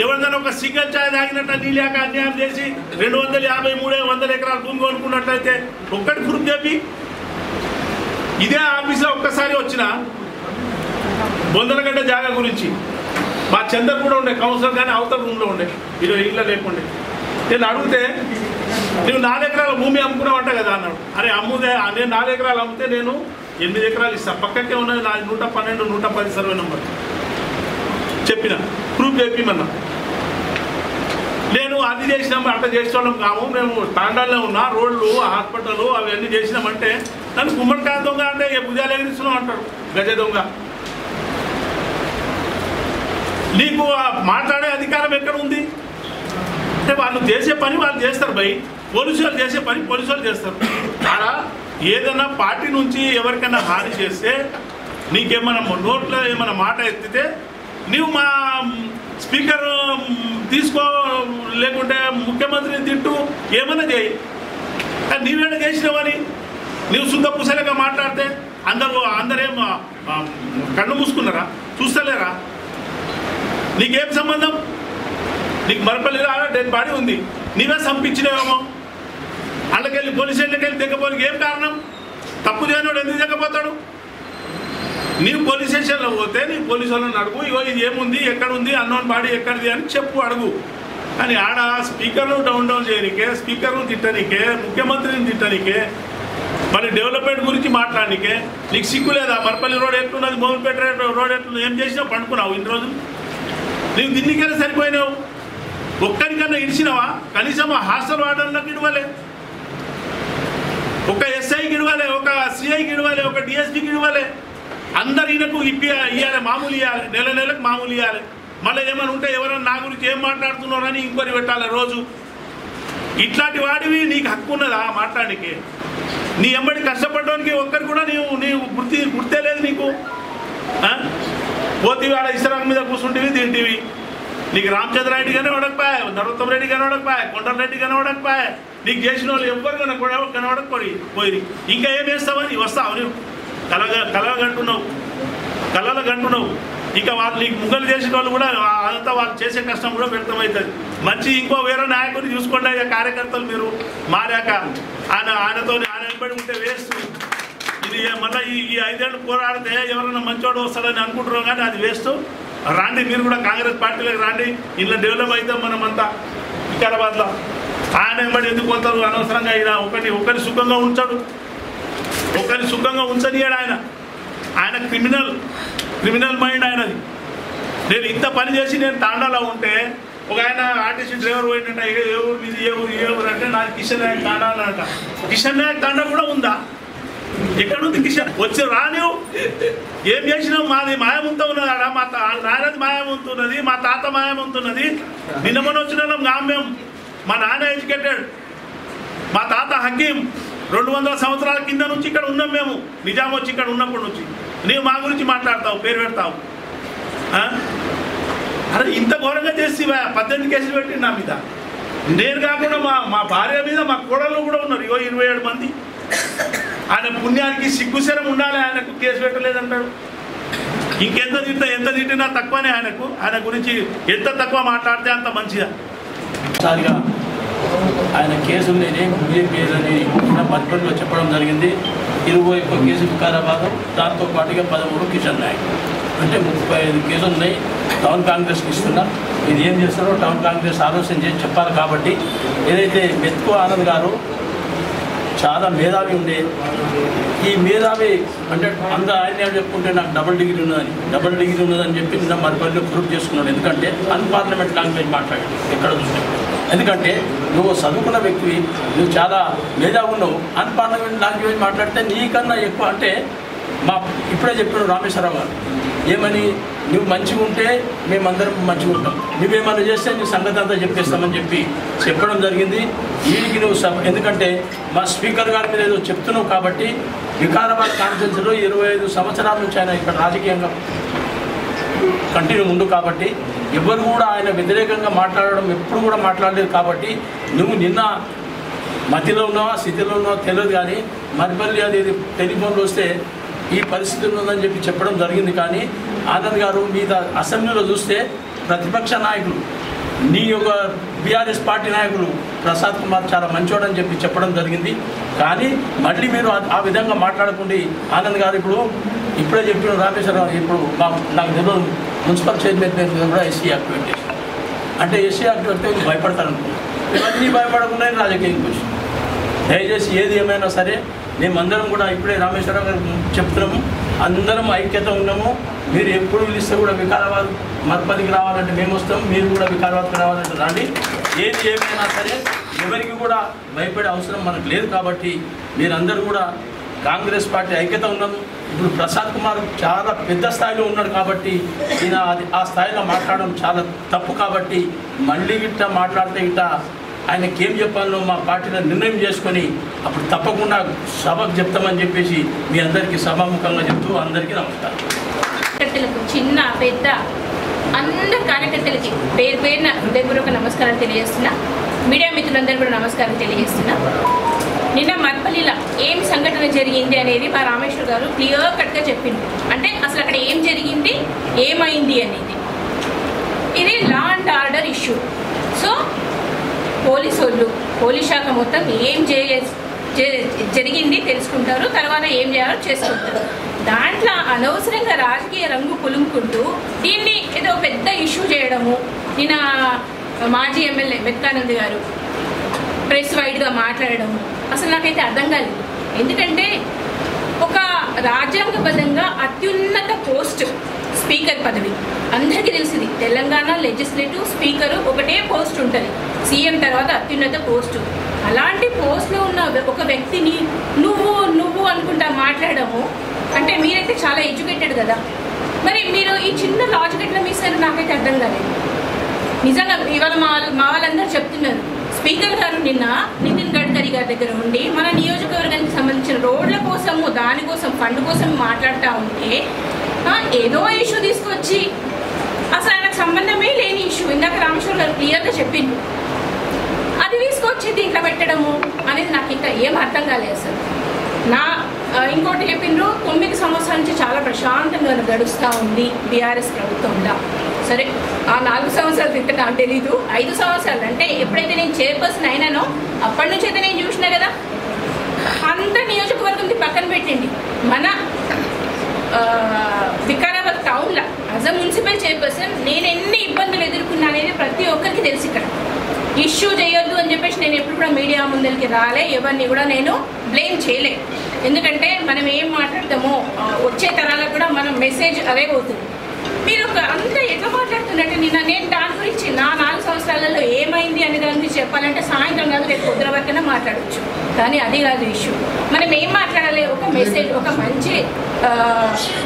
ఎవరికైనా ఒక సిగ్గర్ ఛాయ్ తాగినట్ల నీళ్ళాక అన్యాయం చేసి 253 ఎకరాల భూమి కొనుక్కున్నట్లయితే ఒక్కటి ప్రూఫ్ చెప్పి. ఇదే ఆఫీస్లో ఒక్కసారి వచ్చిన బొందలగడ్డ జాగా గురించి మా చందర్ కూడా ఉండే కౌన్సిలర్, కానీ అవతల రూమ్లో ఉండే, ఈరోజు ఇళ్ళ లేకుండే. నేను అడిగితే నువ్వు 4 ఎకరాల భూమి అమ్ముకున్నావు అంట కదా అన్నాడు. అరే అమ్ముదే, నేను 4 ఎకరాలు అమ్మితే నేను 8 ఎకరాలు ఇస్తాను. పక్కకే ఉన్నది నా 112, 110 సర్వే నెంబర్ చెప్పిన ప్రూఫ్ చెప్పిమన్నా. నేను అది చేసినాము, అట్లా చేసేవాళ్ళం కాము, మేము తాండాల్లో ఉన్న రోడ్లు, హాస్పిటల్ అవన్నీ చేసినామంటే నన్ను గుమ్మడికాయ దొంగ అంటే భుజాలు ఎగిరిస్తున్నాం అంటాడు. గజ దొంగ. నీకు మాట్లాడే అధికారం ఎక్కడ ఉంది అంటే వాళ్ళు చేసే పని వాళ్ళు చేస్తారు. పోలీసు వాళ్ళు చేసే పని పోలీసు వాళ్ళు చేస్తారు. అలా ఏదైనా పార్టీ నుంచి ఎవరికైనా హాని చేస్తే, నీకేమైనా నోట్లో ఏమైనా మాట ఎత్తితే నీవు మా స్పీకర్ తీసుకో, లేకుంటే ముఖ్యమంత్రిని తిట్టు, ఏమైనా చేయి. కానీ నీవేనా చేసినావని నీవు శుద్ధ పుసలేగా మాట్లాడితే అందరేం కళ్ళు మూసుకున్నారా? చూస్తలేరా? నీకేం సంబంధం? నీకు మరపల్లిలో డెడ్ బాడీ ఉంది, నీవే చంపించినావేమో. అందుకెళ్ళి పోలీస్ స్టేషన్కి వెళ్ళి దిగపోనికి ఏం కారణం? తప్పు చేయనోడు ఎందుకు దిగపోతాడు? నీవు పోలీస్ స్టేషన్లో పోతే నీ పోలీసు వాళ్ళని అడుగు, ఇగో ఇది ఏముంది, ఎక్కడుంది, అన్నోన్ బాడీ ఎక్కడిది అని చెప్పు, అడుగు. కానీ ఆడ స్పీకర్ను డౌన్ చేయనికే, స్పీకర్ను తిట్టనికే, ముఖ్యమంత్రిని తిట్టనికే మళ్ళీ డెవలప్మెంట్ గురించి మాట్లాడనికే నీకు సిగ్గు లేదా? మరపల్లి రోడ్ ఎట్లున్నది, మోహన్పేట రోడ్ ఎట్లున్నది, ఏం చేసినావు? పండుకున్నావు ఇన్ని రోజులు? నీవు దీనికైనా సరిపోయినావు. ఒక్కరికన్నా ఇడిచినావా? కనీసం ఆ హాస్టల్ వార్డర్లకు ఇవ్వలే, ఒక ఎస్ఐకి ఇవ్వలే, ఒక సిఐకి ఇవ్వలే, ఒక డిఎస్పీకి ఇవ్వలే. అందరు ఈయనకు ఇవ్వాలి, మామూలు ఇవ్వాలి, నెల నెలకు మామూలు ఇవ్వాలి. మళ్ళీ ఏమైనా ఉంటే ఎవరైనా నా గురించి ఏం మాట్లాడుతున్నారని ఇంక్వైరీ పెట్టాలి రోజు. ఇట్లాంటి వాడివి నీకు హక్కు ఉన్నదా మాట్లాడానికి? నీ ఎంబడి కష్టపడడానికి ఒక్కరు కూడా నీవు గుర్తే లేదు నీకు. పోతీవి ఆడ ఇస్రాక్ మీద కూర్చుంటేవి తింటివి. నీకు రామచంద్రారెడ్డి కానీ వడకపోయా, నరోత్తమ్ రెడ్డి కానీ వడకపోయా, కొండరెడ్డి కానీ వడకపోయా. నీకు చేసిన వాళ్ళు ఎవ్వరు కనబడకపోయి పోయి ఇంకా ఏం వేస్తావని వస్తావు? నువ్వు కళలు గంటున్నావు. ఇక వాళ్ళు నీకు ముగ్గలు చేసిన వాళ్ళు కూడా అంతా వాళ్ళు చేసే కష్టం కూడా వ్యక్తమవుతుంది. మంచి ఇంకో వేరే నాయకుడిని చూసుకోండి. ఇక కార్యకర్తలు మీరు మారాక ఆయనతో ఆయన వెంబడి ఉంటే వేస్ట్. ఇది మళ్ళీ ఈ 5 ఏళ్ళు పోరాడితే ఎవరైనా మంచోడు వస్తాడని అనుకుంటున్నాం, కానీ అది వేస్ట్. రాండి, మీరు కూడా కాంగ్రెస్ పార్టీలోకి రాండి. ఇలా డెవలప్ అవుతాం మనమంతా వికారాబాద్లో. ఆయన వెంబడి ఎందుకు పోతారు అనవసరంగా? ఇలా ఒకరి సుఖంగా ఉంచాడు, ఒకరిని సుఖంగా ఉంచనియాడు ఆయన క్రిమినల్ మైండ్ ఆయనది. నేను ఇంత పని చేసి నేను తాండాలో ఉంటే ఒక ఆయన ఆర్టీసీ డ్రైవర్ పోయిందంట, ఏ ఊరు మీది, ఏ ఊరు అంటే నాది కిషన్ నాయక్ తాండా అంట. కిషన్ నాయక్ తాండా కూడా ఉందా? ఎక్కడుంది కిషన్? వచ్చి రానివు. ఏం చేసినావు? మాది మాయముంత ఉన్నది ఆడ, మా నాన్నది మాయముంతున్నది, మా తాత మాయముంతున్నది. నిన్న మొన్న వచ్చిన మేము, మా నాన్న ఎడ్యుకేటెడ్, మా తాత హకీం. 200 సంవత్సరాల కింద నుంచి ఇక్కడ ఉన్నాం మేము, నిజాం వచ్చి ఇక్కడ ఉన్నప్పటి నుంచి. నీవు మా గురించి మాట్లాడతావు, పేరు పెడతావు. అరే ఇంత ఘోరంగా చేసివా? 18 కేసులు పెట్టి నా మీద. నేను కాకుండా మా భార్య మీద మా కోడళ్ళు కూడా ఉన్నారు. 27 మంది. ఆయన పుణ్యానికి సిగ్గుశరం ఉండాలి, ఆయనకు కేసు పెట్టలేదంటాడు. ఎంత తిట్టినా తక్కువనే ఆయనకు. ఆయన గురించి ఎంత తక్కువ మాట్లాడితే అంత మంచిదా. సారిగా ఆయన కేసులు నేనేం బీజేపీ అని మరిపల్లిలో చెప్పడం జరిగింది. 21 కేసులు వికారాబాద్, దాంతో పాటుగా 13 కిషన్ నాయక్. అంటే 35 కేసులు ఉన్నాయి. టౌన్ కాంగ్రెస్కి ఇస్తున్నా. ఇది ఏం చేస్తారో టౌన్ కాంగ్రెస్ ఆలోచన చేసి చెప్పాలి. కాబట్టి ఏదైతే మెతుకు ఆనంద్ గారు చాలా మేధావి ఉండే, ఈ మేధావి అంటే అందరూ ఆయన చెప్పుకుంటే నాకు డబుల్ డిగ్రీ ఉన్నదని చెప్పి నిన్న మరిపల్లిలో ప్రూవ్ చేసుకున్నాడు. ఎందుకంటే అన్పార్లమెంట్ లాంగ్వేజ్ మాట్లాడాడు ఎక్కడ చూసినా. ఎందుకంటే నువ్వు చదువుకున్న వ్యక్తివి, నువ్వు చాలా మేధావి ఉన్నావు, అన్పార్లమెంట్ లాంగ్వేజ్ మాట్లాడితే నీకన్నా ఎక్కువ. అంటే ఇప్పుడే చెప్పాడు రామేశ్వరరావు గారు ఏమని, నువ్వు మంచిగా ఉంటే మేమందరం మంచిగా ఉంటాం, నువ్వేమన్నా చేస్తే నీ సంగతి అంతా చెప్పేస్తామని చెప్పడం జరిగింది. వీడికి నువ్వు ఎందుకంటే మా స్పీకర్ గారి మీద ఏదో చెప్తున్నావు కాబట్టి వికారాబాద్ కాన్స్టిట్యున్సీలో 25 సంవత్సరాల నుంచి ఆయన ఇక్కడ రాజకీయంగా కంటిన్యూ ఉండు. కాబట్టి ఎవరు కూడా ఆయన వ్యతిరేకంగా మాట్లాడడం ఎప్పుడు కూడా మాట్లాడలేదు. కాబట్టి నువ్వు నిన్న మధ్యలో ఉన్నావా స్థితిలో ఉన్నావా తెలియదు, కానీ మరిపల్లి అనేది టెలిఫోన్లో వస్తే ఈ పరిస్థితి ఉందని చెప్పడం జరిగింది. కానీ ఆనంద్ గారు మీద అసెంబ్లీలో చూస్తే ప్రతిపక్ష నాయకులు, నీ యొక్క బీఆర్ఎస్ పార్టీ నాయకులు ప్రసాద్ కుమార్ చాలా మంచోడని చెప్పడం జరిగింది. కానీ మళ్ళీ మీరు ఆ విధంగా మాట్లాడకుండా ఆనంద్ గారు ఇప్పుడే చెప్పిన రామేశ్వరరావు ఇప్పుడు నాకు తెలియదు మున్సిపల్ చైర్మన్ మీద కూడా ఎస్సీ యాక్టివేట్ చేసి, అంటే ఎస్సీ యాక్టివేట్ భయపడతారనుకున్నాను. ఇవన్నీ భయపడకుండా రాజకీయం క్వశ్చన్. దయచేసి ఏది ఏమైనా సరే మేమందరం కూడా ఇప్పుడే రామేశ్వరరావు గారు చెప్తున్నాము, అందరం ఐక్యత ఉన్నాము. మీరు ఎప్పుడు పిలిస్తే కూడా వికారాబాద్ మర్పల్లికి రావాలంటే మేము వస్తాం, మీరు కూడా వికారాబాద్కి రావాలంటే రండి. ఏది ఏమైనా సరే ఎవరికి కూడా భయపడే అవసరం మనకు లేదు. కాబట్టి మీరందరూ కూడా కాంగ్రెస్ పార్టీ ఐక్యత ఉన్నాము. ఇప్పుడు ప్రసాద్ కుమార్ చాలా పెద్ద స్థాయిలో ఉన్నాడు కాబట్టి ఈయన ఆ స్థాయిలో మాట్లాడడం చాలా తప్పు. కాబట్టి మళ్ళీ గిట్ట మాట్లాడితే గిట్ట ఆయనకి ఏం చెప్పాలో మా పార్టీలో నిర్ణయం చేసుకొని అప్పుడు తప్పకుండా సభకు చెప్తామని చెప్పేసి మీ అందరికీ సభాముఖంగా చెప్తూ అందరికీ నమస్కారం. కార్యకర్తలకు చిన్న పెద్ద అందరు కార్యకర్తలకి పేరున హృదయపూర్వక నమస్కారాలు తెలియజేస్తున్నా. మీడియా మిత్రులందరూ కూడా నమస్కారం తెలియజేస్తున్నా. నిన్న మర్పల్లిలో ఏం సంఘటన జరిగింది అనేది మా రామేశ్వర్ గారు క్లియర్ కట్గా చెప్పింది. అంటే అసలు అక్కడ ఏం జరిగింది, ఏమైంది అనేది. ఇది law and order issue. So police శాఖ మొత్తం ఏం జరిగింది తెలుసుకుంటారు, తర్వాత ఏం చేయాలో చేసుకుంటారు. దాంట్లో అనవసరంగా రాజకీయ రంగు పులుముకుంటూ దీన్ని ఏదో పెద్ద ఇష్యూ చేయడము. నిన్న మాజీ ఎమ్మెల్యే మెత్కానంద్ గారు ప్రెస్ వైడ్గా మాట్లాడడము అసలు నాకైతే అర్థం కాలేదు. ఎందుకంటే ఒక రాజ్యాంగబద్ధంగా అత్యున్నత పోస్ట్ స్పీకర్ పదవి అందరికీ తెలిసింది. తెలంగాణ లెజిస్లేటివ్ స్పీకర్ ఒకటే పోస్ట్ ఉంటుంది, సీఎం తర్వాత అత్యున్నత పోస్టు. అలాంటి పోస్ట్లో ఉన్న ఒక వ్యక్తిని నువ్వు అనుకుంటా మాట్లాడము అంటే మీరైతే చాలా ఎడ్యుకేటెడ్ కదా, మరి మీరు ఈ చిన్న లాజిక్ ఎట్లా మీసారు నాకైతే అర్థం కాలేదు. నిజంగా ఇవాళ మా వాళ్ళందరూ చెప్తున్నారు, స్పీకర్ గారు నిన్న నితిన్ గడ్కరీ గారి దగ్గర ఉండి మన నియోజకవర్గానికి సంబంధించిన రోడ్ల కోసము దానికోసం ఫండ్ కోసం మాట్లాడుతూ ఉంటే ఏదో ఇష్యూ తీసుకొచ్చి అసలు ఆయనకు సంబంధమే లేని ఇష్యూ, ఇందాక రామేశ్వర్ గారు క్లియర్గా చెప్పింది, అది తీసుకొచ్చి దీంట్లో పెట్టడము అనేది నాకు ఇంకా ఏం అర్థం కాలేదు అసలు. ఇంకోటి చెప్పిండ్రు 9 సంవత్సరాల నుంచి చాలా ప్రశాంతంగా గడుస్తూ ఉంది బీఆర్ఎస్ ప్రభుత్వంలో. సరే, ఆ 4 సంవత్సరాల క్రితం నాకు తెలీదు, 5 సంవత్సరాలు అంటే ఎప్పుడైతే నేను చైర్పర్సన్ అయినానో అప్పటి నుంచి అయితే నేను చూసినా కదా. అంత నియోజకవర్గం పక్కన పెట్టండి, మన వికారాబాద్ టౌన్లో యాజ్ అ మున్సిపల్ చైర్పర్సన్ నేను ఎన్ని ఇబ్బందులు ఎదుర్కొన్నా అనేది ప్రతి ఒక్కరికి తెలిసి ఇక్కడ ఇష్యూ చేయొద్దు అని చెప్పేసి నేను ఎప్పుడు కూడా మీడియా ముందరికి రాలే, ఎవరిని కూడా నేను బ్లేమ్ చేయలే. ఎందుకంటే మనం ఏం మాట్లాడతామో వచ్చే తరాలకు కూడా మనం మెసేజ్ అదే పోతుంది. మీరు అంతా ఎట్లా మాట్లాడుతున్నట్టు నేను దాని గురించి నా 4 సంవత్సరాలలో ఏమైంది అనే దాని గురించి చెప్పాలంటే సాయంత్రం కాదు రేపు పొద్దున వరకైనా మాట్లాడవచ్చు, కానీ అది కాదు ఇష్యూ. మనం ఏం మాట్లాడాలి, ఒక మెసేజ్, ఒక మంచి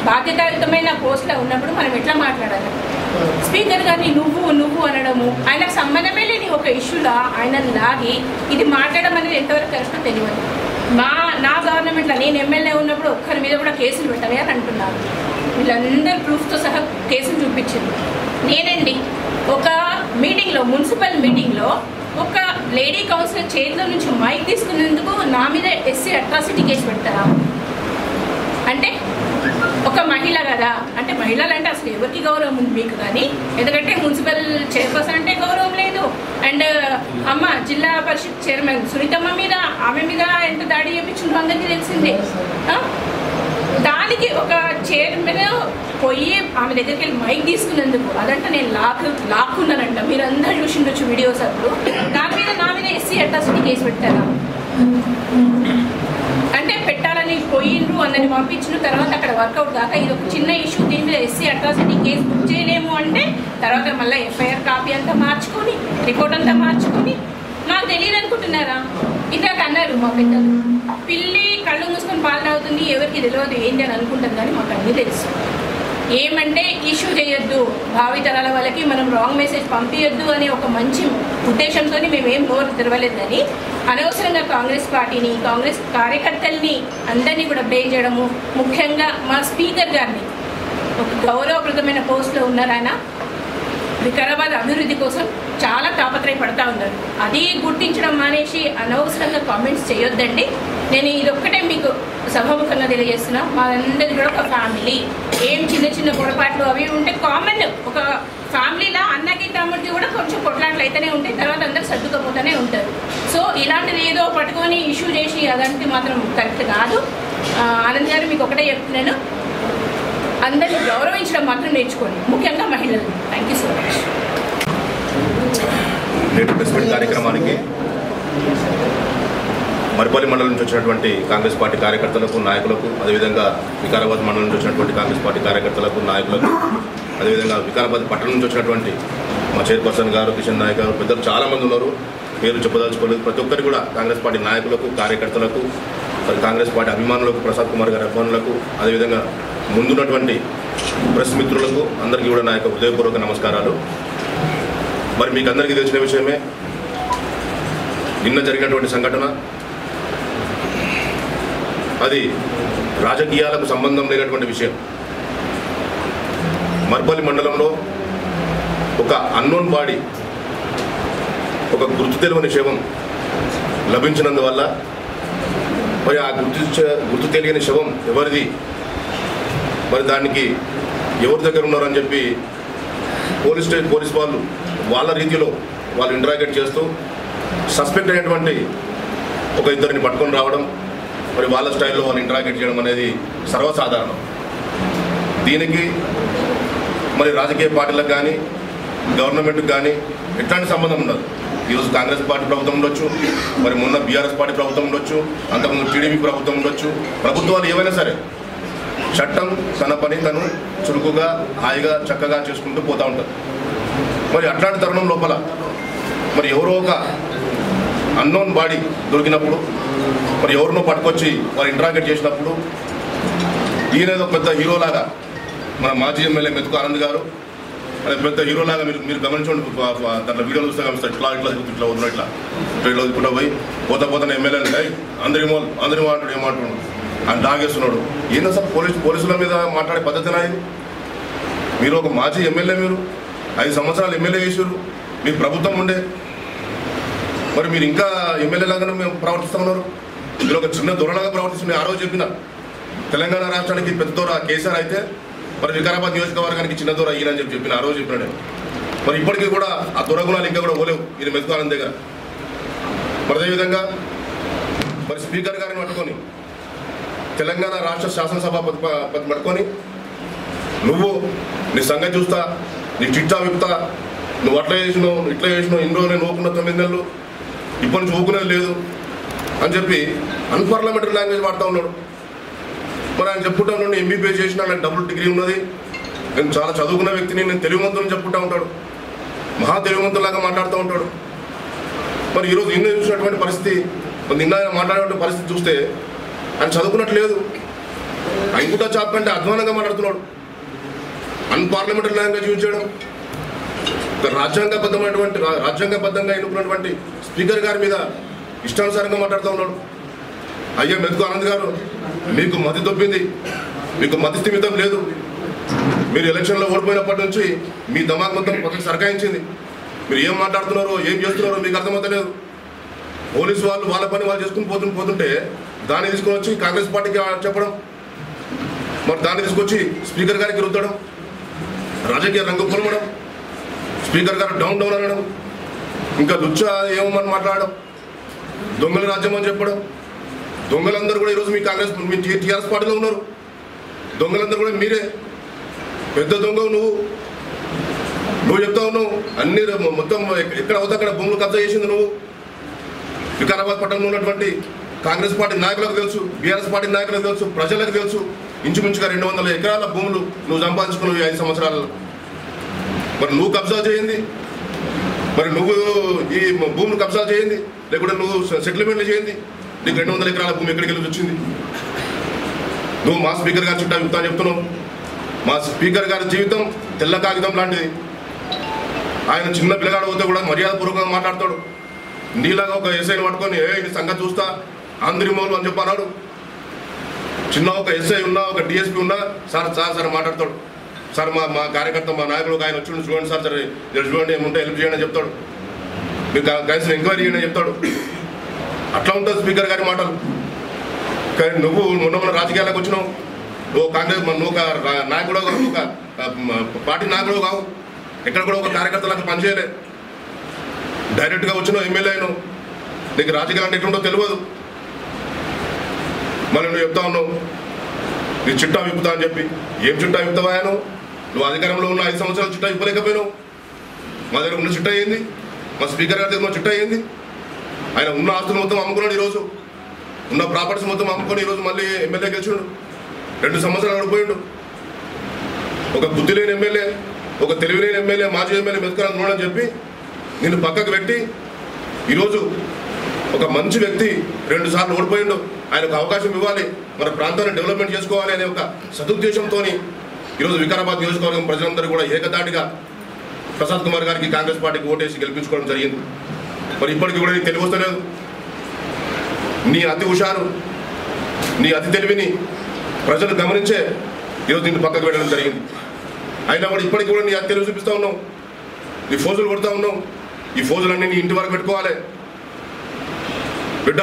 బాధ్యతాయుతమైన పోస్ట్లో ఉన్నప్పుడు మనం ఎట్లా మాట్లాడాలి. స్పీకర్ గారిని నువ్వు అనడము, ఆయనకు సంబంధమే లేని ఒక ఇష్యూలా ఆయన లాగి ఇది మాట్లాడడం అనేది ఎంతవరకు కరెక్టో తెలియదు. నా గవర్నమెంట్లో నేను ఎమ్మెల్యే ఉన్నప్పుడు ఒక్కరి మీద కూడా కేసులు పెట్టాలి అని అంటున్నారు. వీళ్ళందరూ ప్రూఫ్తో సహా కేసులు చూపించింది. నేనండి ఒక మీటింగ్లో, మున్సిపల్ మీటింగ్లో ఒక లేడీ కౌన్సిలర్ చేతిలో నుంచి మైక్ తీసుకున్నందుకు నా మీద ఎస్సీ అట్రాసిటీ కేసు పెడతారా? అంటే ఒక మహిళ కదా, అంటే మహిళలు అంటే అసలు ఎవరికి గౌరవం ఉంది మీకు కానీ, ఎందుకంటే మున్సిపల్ చైర్పర్సన్ అంటే గౌరవం లేదు. అండ్ అమ్మ జిల్లా పరిషత్ చైర్మన్ సునీతమ్మ మీద, ఆమె మీద ఎంత దాడి చేయించిందో అందరికీ తెలిసిందే. దానికి ఒక చైర్మన్ పోయి ఆమె దగ్గరికి వెళ్ళి మైక్ తీసుకున్నందుకు అదంటే నేను లాక్కున్నానంట. మీరు అందరూ చూసిండొచ్చు వీడియోస్. అప్పుడు దాని మీద నా మీద ఎస్సీ అట్రాసిటీ కేసు పెట్టారా? అంటే పెట్టాలని పోయిండ్రు అన్నది పంపించిన తర్వాత అక్కడ వర్కౌట్ కాక ఇది ఒక చిన్న ఇష్యూ, దీని మీద ఎస్సీ అట్రాసిటీ కేసు బుక్ చేయలేము అంటే తర్వాత మళ్ళీ ఎఫ్ఐఆర్ కాపీ అంతా మార్చుకొని రిపోర్ట్ అంతా మార్చుకొని నాకు తెలియదు అనుకుంటున్నారా? ఇందాక అన్నారు మా పెద్దలు, పిల్లి కళ్ళు మూసుకొని పాలు తాగుతుంది, ఎవరికి తెలియదు ఏంటి అని అనుకుంటాం, కానీ మాకు అన్నీ తెలుసు. ఏమంటే ఇష్యూ చేయొద్దు, భావితరాల వాళ్ళకి మనం రాంగ్ మెసేజ్ పంపించొద్దు అనే ఒక మంచి ఉద్దేశంతో మేమేం నోరు తెరవలేదని అనవసరంగా కాంగ్రెస్ పార్టీని, కాంగ్రెస్ కార్యకర్తల్ని అందరినీ కూడా బ్లేమ్ చేయడము. ముఖ్యంగా మా స్పీకర్ గారిని, ఒక గౌరవప్రదమైన పోస్ట్లో ఉన్నారు ఆయన, వికారాబాద్ అభివృద్ధి కోసం చాలా తాపత్రయపడతా ఉన్నారు. అది గుర్తించడం మానేసి అనవసరంగా కామెంట్స్ చేయొద్దండి. నేను ఇదొక్కటే మీకు సభాముఖంగా తెలియజేస్తున్నా, మా అందరిది కూడా ఒక ఫ్యామిలీ. ఏం చిన్న పొరపాట్లు అవి ఉంటే కామన్, ఒక ఫ్యామిలీలో అన్నకి తమ్ముడికి కూడా కొంచెం కొట్లాట్లు అయితేనే ఉంటాయి, తర్వాత అందరూ సర్దుకపోతూనే ఉంటారు. సో ఇలాంటిది ఏదో పట్టుకొని ఇష్యూ చేసి అదంతా మాత్రం కరెక్ట్ కాదు. ఆనంద్ గారు మీకు ఒకటే చెప్తున్నాను, అందరినీ గౌరవించడం మాత్రం నేర్చుకోండి, ముఖ్యంగా మహిళలు. Thank you so much. నేటి ప్రెస్ మీట్ కార్యక్రమానికి మరిపల్లి మండలం నుంచి వచ్చినటువంటి కాంగ్రెస్ పార్టీ కార్యకర్తలకు, నాయకులకు, అదేవిధంగా వికారాబాద్ మండలం నుంచి వచ్చినటువంటి కాంగ్రెస్ పార్టీ కార్యకర్తలకు, నాయకులకు, అదేవిధంగా వికారాబాద్ పట్టణం నుంచి వచ్చినటువంటి మా చైర్పర్సన్ గారు, కిషన్ నాయక్ గారు, పెద్దలు చాలామంది ఉన్నారు. పేరు చెప్పదలుచుకోలేదు. ప్రతి ఒక్కరికి కూడా కాంగ్రెస్ పార్టీ నాయకులకు, కార్యకర్తలకు, కాంగ్రెస్ పార్టీ అభిమానులకు, ప్రసాద్ కుమార్ గారి అభిమానులకు, అదేవిధంగా ముందున్నటువంటి ప్రెస్ మిత్రులకు అందరికీ కూడా నా యొక్క హృదయపూర్వక నమస్కారాలు. మరి మీకు అందరికీ తెలిసిన విషయమే, నిన్న జరిగినటువంటి సంఘటన అది రాజకీయాలకు సంబంధం లేనటువంటి విషయం. మర్పల్లి మండలంలో ఒక అన్నోన్ బాడీ, ఒక గుర్తు తెలియని శవం లభించినందువల్ల మరి ఆ గుర్తు తెలియని శవం ఎవరిది, మరి దానికి ఎవరి దగ్గర ఉన్నారని చెప్పి పోలీస్ వాళ్ళు వాళ్ళ రీతిలో వాళ్ళు ఇంటరాగేట్ చేస్తూ సస్పెక్ట్ అయినటువంటి ఒక ఇద్దరిని పట్టుకొని రావడం, మరి వాళ్ళ స్టైల్లో వాళ్ళు ఇంటరాగేట్ చేయడం అనేది సర్వసాధారణం. దీనికి మరి రాజకీయ పార్టీలకు కానీ గవర్నమెంట్కి కానీ ఎట్లాంటి సంబంధం ఉండదు. ఈరోజు కాంగ్రెస్ పార్టీ ప్రభుత్వం ఉండొచ్చు, మరి మొన్న బీఆర్ఎస్ పార్టీ ప్రభుత్వం ఉండొచ్చు, అంతకుముందు టీడీపీ ప్రభుత్వం ఉండొచ్చు. ప్రభుత్వాలు ఏవైనా సరే చట్టం తన పని తను చురుకుగా హాయిగా చక్కగా చేసుకుంటూ పోతూ ఉంటారు. మరి అట్లాంటి తరుణం లోపల మరి ఎవరో ఒక అన్నోన్ బాడీ దొరికినప్పుడు, మరి ఎవరినో పట్టుకొచ్చి వారు ఇంటరాగేట్ చేసినప్పుడు ఈయనేదో పెద్ద హీరోలాగా మన మాజీ ఎమ్మెల్యే మెతుకు ఆనంద్ గారు అదే పెద్ద హీరోలాగా మీరు గమనించండి. దాంట్లో వీడియోలు చూస్తే గమనిస్తారు. ఇట్లా వదిన ఇట్లా వదుకుంటా పోయి పోతానే ఎమ్మెల్యేలు అందరి అంటాడు ఏమంటున్నాడు ఆయన దాగేస్తున్నాడు. ఏందో సార్ పోలీసుల మీద మాట్లాడే పద్ధతి నాది. మీరు ఒక మాజీ ఎమ్మెల్యే, మీరు 5 సంవత్సరాలు ఎమ్మెల్యే చేశారు, మీకు ప్రభుత్వం ఉండే, మరి మీరు ఇంకా ఎమ్మెల్యే లాగానే మేము ప్రవర్తిస్తూ ఉన్నారు. మీరు ఒక చిన్న దొరలాగా ప్రవర్తిస్తున్నారు. ఆ రోజు చెప్పిన తెలంగాణ రాష్ట్రానికి పెద్ద దొర కేసీఆర్ అయితే మరి వికారాబాద్ నియోజకవర్గానికి చిన్న దొర ఈయన అని చెప్పిన ఆ రోజు చెప్పినాడు. మరి ఇప్పటికీ కూడా ఆ దొరగుణాలు ఇంకా కూడా పోలేవు ఈయన మెతుకు ఆనంద్ దగ్గర. మరి అదేవిధంగా మరి స్పీకర్ గారిని పట్టుకొని తెలంగాణ రాష్ట్ర శాసనసభ పట్టుకొని నువ్వు నీ సంగతి చూస్తా, నీ చిట్టా విప్తా, నువ్వు అట్లా చేసినావు ఇట్లా చేసినావు, ఇన్ని రోజులు నేను ఊపుకున్న 9 నెలలు, ఇప్పటి నుంచి ఊపుకునేది లేదు అని చెప్పి అన్పార్లమెంటరీ లాంగ్వేజ్ వాడుతూ ఉన్నాడు. మరి ఆయన చెప్పుకుంటా ఉన్నాడు ఎంబీబీఎస్ చేసిన నాకు డబుల్ డిగ్రీ ఉన్నది, నేను చాలా చదువుకున్న వ్యక్తిని, నేను తెలివిమంతుని చెప్పుకుంటా ఉంటాడు, మహా తెలివిమంతులాగా మాట్లాడుతూ ఉంటాడు. మరి ఈరోజు నిన్న చూసినటువంటి పరిస్థితి, నిన్న ఆయన మాట్లాడేటువంటి పరిస్థితి చూస్తే ఆయన చదువుకున్నట్లేదు, అంకుటా చాప్ కంటే అధ్వానంగా మాట్లాడుతున్నాడు. అన్పార్లమెంటరీ లాంగ్వేజ్ యూజ్ చేయడం, రాజ్యాంగబద్ధంగా ఎన్నుకున్నటువంటి స్పీకర్ గారి మీద ఇష్టానుసారంగా మాట్లాడుతూ ఉన్నాడు. అయ్యా మెతుకు ఆనంద్ గారు, మీకు మతి దొబ్బింది, మీకు మతి స్థిమితం లేదు. మీరు ఎలక్షన్లో ఓడిపోయినప్పటి నుంచి మీ దమాగ్ మొత్తం పక్కకి సరకాయించింది. మీరు ఏం మాట్లాడుతున్నారో ఏం చేస్తున్నారో మీకు అర్థమవుతలేదు. పోలీసు వాళ్ళు వాళ్ళ పని వాళ్ళు చేసుకుని పోతుంటే దాన్ని తీసుకొని వచ్చి కాంగ్రెస్ పార్టీకి చెప్పడం, మరి దాన్ని తీసుకొచ్చి స్పీకర్ గారికి రుద్దడం, రాజకీయ రంగు పొలమడం, స్పీకర్ గారు డౌన్ అనడం, ఇంకా లుచ్చా ఏమని మాట్లాడడం, దొంగల రాజ్యం అని చెప్పడం. దొంగలందరూ కూడా ఈరోజు మీ మీ టీఆర్ఎస్ పార్టీలో ఉన్నారు. దొంగలందరూ కూడా మీరే. పెద్ద దొంగ నువ్వు చెప్తా ఉన్నావు. అన్ని మొత్తం ఎక్కడ అవుతా అక్కడ భూములు కబ్జా చేసింది నువ్వు. వికారాబాద్ పట్టణంలో ఉన్నటువంటి కాంగ్రెస్ పార్టీ నాయకులకు తెలుసు, బీఆర్ఎస్ పార్టీ నాయకులకు తెలుసు, ప్రజలకు తెలుసు. ఇంచుమించుగా 200 ఎకరాల భూములు నువ్వు సంపాదించుకున్నావు 5 సంవత్సరాలలో. మరి నువ్వు కబ్జా చేయింది, మరి నువ్వు ఈ భూమిని కబ్జా చేయింది, లేకుంటే నువ్వు సెటిల్మెంట్లు చేయింది. నీకు 200 ఎకరాల భూమి ఎక్కడికి వెళ్ళి వచ్చింది? నువ్వు మా స్పీకర్ గారి చుట్టా చెప్తా చెప్తున్నావు. మా స్పీకర్ గారి జీవితం తెల్ల కాగితం లాంటిది. ఆయన చిన్న పిల్లగాడు పోతే కూడా మర్యాదపూర్వకంగా మాట్లాడతాడు. నీలాగా ఒక ఎస్ఐని పట్టుకొని నీ సంగతి చూస్తా ఆంధ్రిమోలు అని చెప్పి అన్నాడు. చిన్న ఒక ఎస్ఐ ఉన్నా, ఒక డిఎస్పీ ఉన్నా సార్ మాట్లాడతాడు. సార్ మా కార్యకర్త మా నాయకుడు ఆయన వచ్చి చూడండి సార్, సరే చూడండి ఏముంటే హెల్ప్ చేయండి అని చెప్తాడు. మీకు కనీసం ఎంక్వైరీ చేయండి అని చెప్తాడు. అట్లా ఉంటుంది స్పీకర్ గారి మాటలు. కానీ నువ్వు మొన్న రాజకీయాలకు వచ్చినావు. నువ్వు కాంగ్రెస్ నువ్వు ఒక నాయకుడు కావు, ఒక పార్టీ నాయకుడు కావు, ఎక్కడ కూడా ఒక కార్యకర్తలకు పనిచేయలే. డైరెక్ట్గా వచ్చినావు, ఎమ్మెల్యే అయినావు. నీకు రాజకీయాలు అంటే ఎట్లుంటో తెలియదు. మళ్ళీ నువ్వు చెప్తా ఉన్నావు నీ చిట్టా విప్పుతా అని చెప్పి. ఏం చిట్టా విప్పుతావా? నువ్వు అధికారంలో ఉన్న 5 సంవత్సరాలు చిట్టా ఇవ్వలేకపోయినావు. మా దగ్గర ఉన్న చిట్టా అయ్యింది, మా స్పీకర్ గారి దగ్గర ఉన్న చిట్టా అయ్యింది. ఆయన ఉన్న ఆస్తులు మొత్తం అమ్ముకున్నాడు. ఈరోజు ఉన్న ప్రాపర్టీస్ మొత్తం అమ్ముకొని ఈరోజు మళ్ళీ ఎమ్మెల్యే గెలిచాడు. 2 సంవత్సరాలు ఓడిపోయాడు. ఒక బుద్ధి లేని ఎమ్మెల్యే, ఒక తెలివి లేని ఎమ్మెల్యే, మాజీ ఎమ్మెల్యే మెతుకురాని చూడని చెప్పి నిన్ను పక్కకు పెట్టి ఈరోజు ఒక మంచి వ్యక్తి 2 సార్లు ఓడిపోయిండు. ఆయనకు అవకాశం ఇవ్వాలి, మన ప్రాంతాన్ని డెవలప్మెంట్ చేసుకోవాలి అనే ఒక సదుద్దేశంతో ఈరోజు వికారాబాద్ నియోజకవర్గం ప్రజలందరూ కూడా ఏకదాటిగా ప్రసాద్ కుమార్ గారికి కాంగ్రెస్ పార్టీకి ఓటేసి గెలిపించుకోవడం జరిగింది. మరి ఇప్పటికీ కూడా నీకు తెలివి వస్తలేదు. నీ అతి హుషారు, నీ అతి తెలివిని ప్రజలు గమనించే ఈరోజు నిన్ను పక్కకు పెట్టడం జరిగింది. అయినా కూడా ఇప్పటికీ కూడా నీ అతి తెలివి చూపిస్తూ ఉన్నావు, నీ ఫోజులు కొడుతూ ఉన్నావు. ఈ ఫోజులన్నీ నీ ఇంటి వరకు పెట్టుకోవాలి. బిడ్డ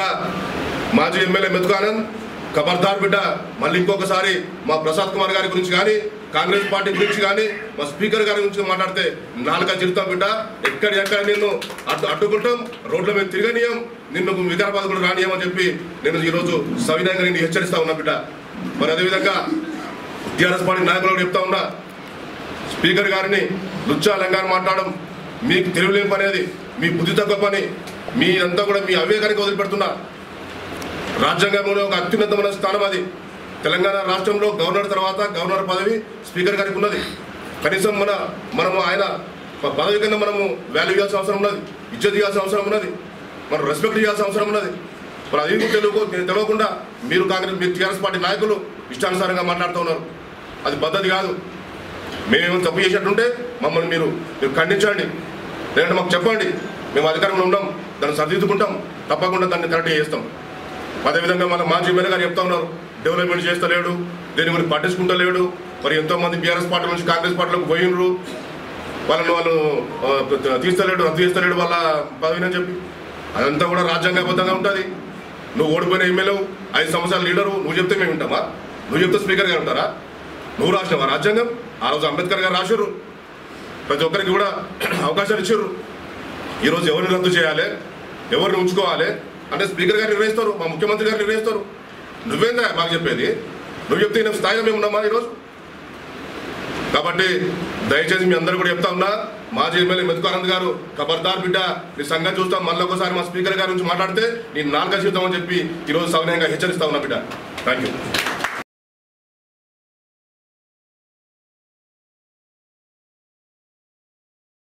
మాజీ ఎమ్మెల్యే మెతుకు ఆనంద్, ఖబర్దార్ బిడ్డ, మళ్ళీ ఇంకొకసారి మా ప్రసాద్ కుమార్ గారి గురించి కానీ, కాంగ్రెస్ పార్టీ గురించి కానీ, మా స్పీకర్ గారి గురించి మాట్లాడితే నాలుగా చిరుతాం బిడ్డ. ఎక్కడ నిన్ను అడ్డుకుంటాం, రోడ్ల మీద తిరగనీయం, నిన్ను వికారాబాద్ కూడా రానియమని చెప్పి నేను ఈరోజు సవినయంగా నిన్ను హెచ్చరిస్తా ఉన్నా బిడ్డ. మరి అదేవిధంగా టీఆర్ఎస్ పార్టీ నాయకులకు చెప్తా ఉన్నా, స్పీకర్ గారిని లుచ్చా లంగాన్ని మాట్లాడడం మీకు తెలియలేని పని. అది మీ బుద్ధి తక్కువ పని మీరంతా కూడా మీ అవివేకానికి వదిలిపెడుతున్నా. రాజ్యాంగంలో ఒక అత్యున్నతమైన స్థానం అది. తెలంగాణ రాష్ట్రంలో గవర్నర్ తర్వాత గవర్నర్ పదవి స్పీకర్ గారికి ఉన్నది. కనీసం మనము ఆయన పదవి కింద మనము వాల్యూ ఇవ్వాల్సిన అవసరం ఉన్నది, ఇజ్జత్ ఇవ్వాల్సిన అవసరం ఉన్నది, మనం రెస్పెక్ట్ ఇవ్వాల్సిన అవసరం ఉన్నది. మరి అది తెలియకుండా మీరు టీఆర్ఎస్ పార్టీ నాయకులు ఇష్టానుసారంగా మాట్లాడుతూ ఉన్నారు. అది పద్ధతి కాదు. మేమేమో తప్పు చేసినట్టుంటే మమ్మల్ని మీరు ఖండించండి, లేదంటే మాకు చెప్పండి. మేము అధికారంలో ఉన్నాం, దాన్ని సరిదిద్దుకుంటాం, తప్పకుండా దాన్ని కరెక్ట్ చేస్తాం. అదేవిధంగా మన మాజీ ఎమ్మెల్యే గారు చెప్తా ఉన్నారు, డెవలప్మెంట్ చేస్తలేడు, దేని గురించి పట్టించుకుంటలేడు. మరి ఎంతోమంది బీఆర్ఎస్ పార్టీ నుంచి కాంగ్రెస్ పార్టీలోకి పోయినరు, వాళ్ళు తీస్తలేడు, రద్దు చేస్తలేడు వాళ్ళ పదవిని చెప్పి. అదంతా కూడా రాజ్యాంగబద్ధంగా ఉంటుంది. నువ్వు ఓడిపోయిన ఎమ్మెల్యే 5 సంవత్సరాల లీడరు, నువ్వు చెప్తే మేము వింటామా? నువ్వు చెప్తే స్పీకర్ గారు ఉంటారా? నువ్వు రాసినవా రాజ్యాంగం? ఆ రోజు అంబేద్కర్ గారు రాశారు, ప్రతి ఒక్కరికి కూడా అవకాశాలు ఇచ్చారు. ఈరోజు ఎవరిని రద్దు చేయాలి, ఎవరిని ఉంచుకోవాలి అంటే స్పీకర్ గారు నిర్ణయిస్తారు, మా ముఖ్యమంత్రి గారు నిర్ణయిస్తారు. నువ్వేందా మాకు చెప్పేది? నువ్వు చెప్తే నేను స్థాయిలో మేము ఉన్నామా ఈరోజు? కాబట్టి దయచేసి మీ అందరూ కూడా చెప్తా ఉన్నా, మాజీ ఎమ్మెల్యే మెతుకు ఆనంద్ గారు, ఖబర్దార్ బిడ్డ, నీ సంగతి చూస్తాం, మళ్ళీ ఒకసారి మా స్పీకర్ గారి నుంచి మాట్లాడితే నేను 4 చేద్దామని చెప్పి ఈరోజు సవినయంగా హెచ్చరిస్తా ఉన్నా బిడ్డ. Thank you.